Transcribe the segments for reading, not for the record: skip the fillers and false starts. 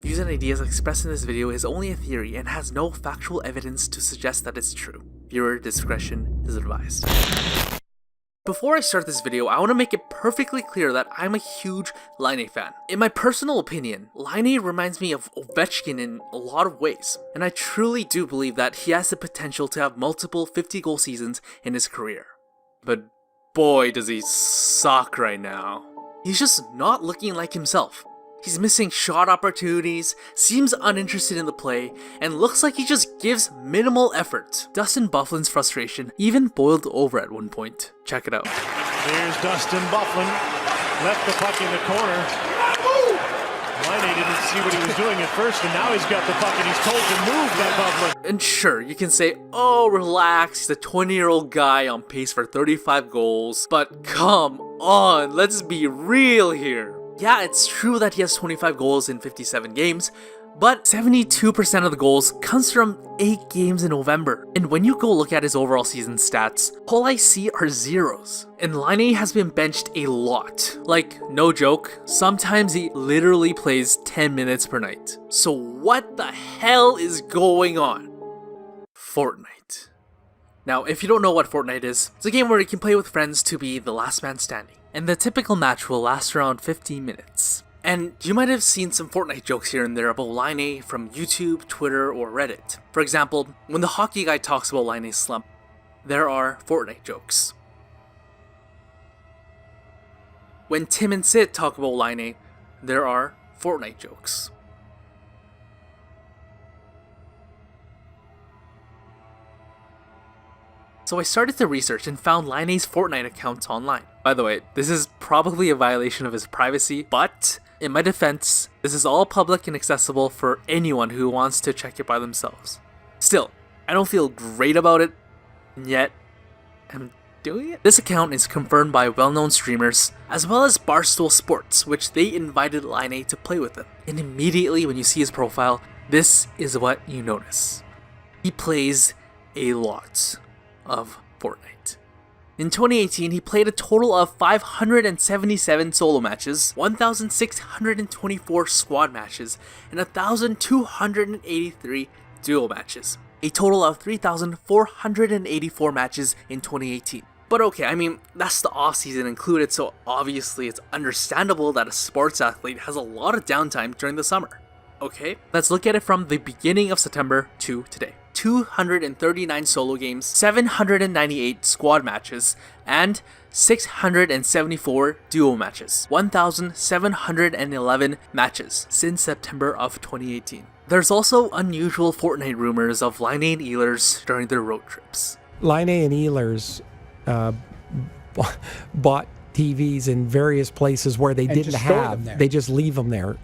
Views and ideas expressed in this video is only a theory and has no factual evidence to suggest that it's true. Viewer discretion is advised. Before I start this video, I want to make it perfectly clear that I'm a huge Laine fan. In my personal opinion, Laine reminds me of Ovechkin in a lot of ways, and I truly do believe that he has the potential to have multiple 50-goal seasons in his career. But boy does he suck right now. He's just not looking like himself. He's missing shot opportunities, seems uninterested in the play, and looks like he just gives minimal effort. Dustin Byfuglien's frustration even boiled over at one point. Check it out. Here's Dustin Byfuglien, left the puck in the corner. Laine didn't see what he was doing at first, and now he's got the puck and he's told to move that Byfuglien. And sure, you can say, oh relax, he's a 20-year-old guy on pace for 35 goals, but come on, let's be real here. Yeah, it's true that he has 25 goals in 57 games, but 72% of the goals comes from 8 games in November. And when you go look at his overall season stats, all I see are zeros. And Laine has been benched a lot. Like, no joke, sometimes he literally plays 10 minutes per night. So what the hell is going on? Fortnite. Now, if you don't know what Fortnite is, it's a game where you can play with friends to be the last man standing. And the typical match will last around 15 minutes. And you might have seen some Fortnite jokes here and there about Laine from YouTube, Twitter, or Reddit. For example, when the hockey guy talks about Laine's slump, there are Fortnite jokes. When Tim and Sid talk about Laine, there are Fortnite jokes. So I started to research and found Laine's Fortnite account online. By the way, this is probably a violation of his privacy, but in my defense, this is all public and accessible for anyone who wants to check it by themselves. Still, I don't feel great about it, and yet I'm doing it. This account is confirmed by well-known streamers, as well as Barstool Sports, which they invited Laine to play with them. And immediately when you see his profile, this is what you notice. He plays a lot of Fortnite. In 2018, he played a total of 577 solo matches, 1,624 squad matches, and 1,283 duo matches. A total of 3,484 matches in 2018. But okay, I mean, that's the off-season included, so obviously it's understandable that a sports athlete has a lot of downtime during the summer. Okay, let's look at it from the beginning of September to today. 239 solo games, 798 squad matches, and 674 duo matches. 1,711 matches since September of 2018. There's also unusual Fortnite rumors of Laine and Ehlers during their road trips. Laine and Ehlers bought TVs in various places where they didn't have. They just leave them there.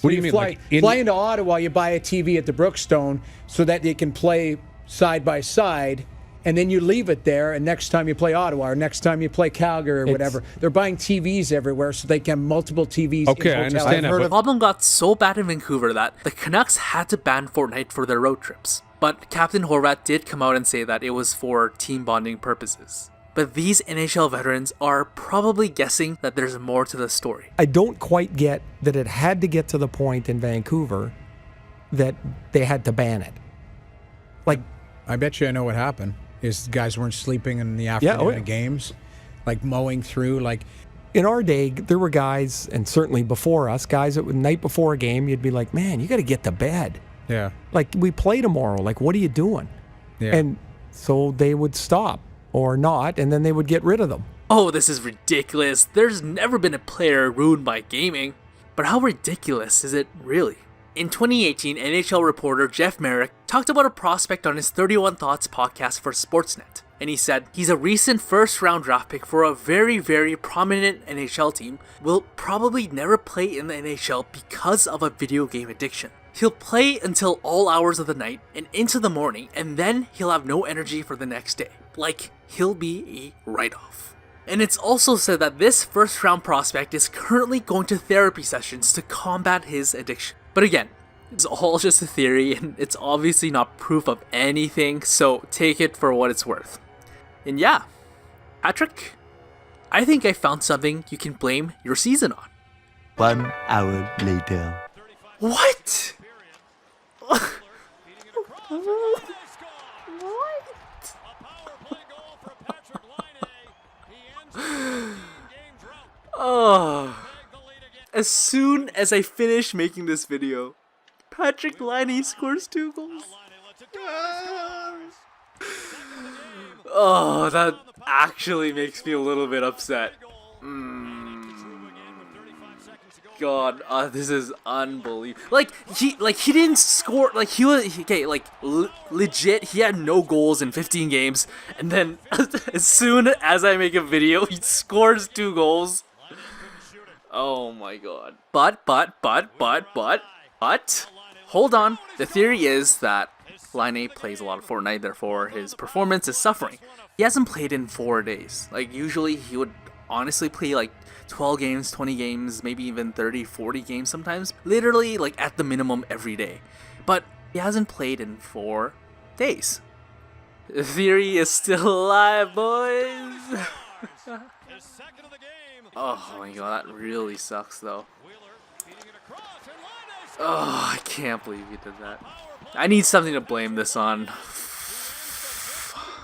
What do you mean? Fly into Ottawa, you buy a TV at the Brookstone so that they can play side by side, and then you leave it there, and next time you play Ottawa or next time you play Calgary or whatever, they're buying TVs everywhere so they can have multiple TVs in hotels. I understand that. The problem got so bad in Vancouver that the Canucks had to ban Fortnite for their road trips. But Captain Horvat did come out and say that it was for team bonding purposes. But these NHL veterans are probably guessing that there's more to the story. I don't quite get that it had to get to the point in Vancouver that they had to ban it. Like, I bet you I know what happened. Is guys weren't sleeping in the afternoon of games, like mowing through. Like in our day, there were guys, and certainly before us, guys that would night before a game, you'd be like, man, you got to get to bed. Yeah. Like, we play tomorrow. Like, what are you doing? Yeah. And so they would stop. Or not, and then they would get rid of them. Oh, this is ridiculous. There's never been a player ruined by gaming. But how ridiculous is it really? In 2018, NHL reporter Jeff Merrick talked about a prospect on his 31 Thoughts podcast for Sportsnet. And he said, he's a recent first-round draft pick for a very, very prominent NHL team, will probably never play in the NHL because of a video game addiction. He'll play until all hours of the night and into the morning, and then he'll have no energy for the next day. Like, he'll be a write-off. And it's also said that this first-round prospect is currently going to therapy sessions to combat his addiction. But again, it's all just a theory, and it's obviously not proof of anything, so take it for what it's worth. And yeah, Patrik, I think I found something you can blame your season on. 1 hour later. What? Oh. As soon as I finish making this video, Patrik Laine scores 2 goals. Oh, that actually makes me a little bit upset. God, this is unbelievable. Like he didn't score. Like he was okay. Like legit, he had no goals in 15 games, and then as soon as I make a video, he scores 2 goals. Oh my God. But hold on. The theory is that Laine plays a lot of Fortnite, therefore his performance is suffering. He hasn't played in 4 days. Like usually he would honestly play like 12 games, 20 games, maybe even 30, 40 games sometimes. Literally like at the minimum every day. But he hasn't played in 4 days. The theory is still alive, boys. Oh my God, that really sucks though. Oh, I can't believe he did that. I need something to blame this on.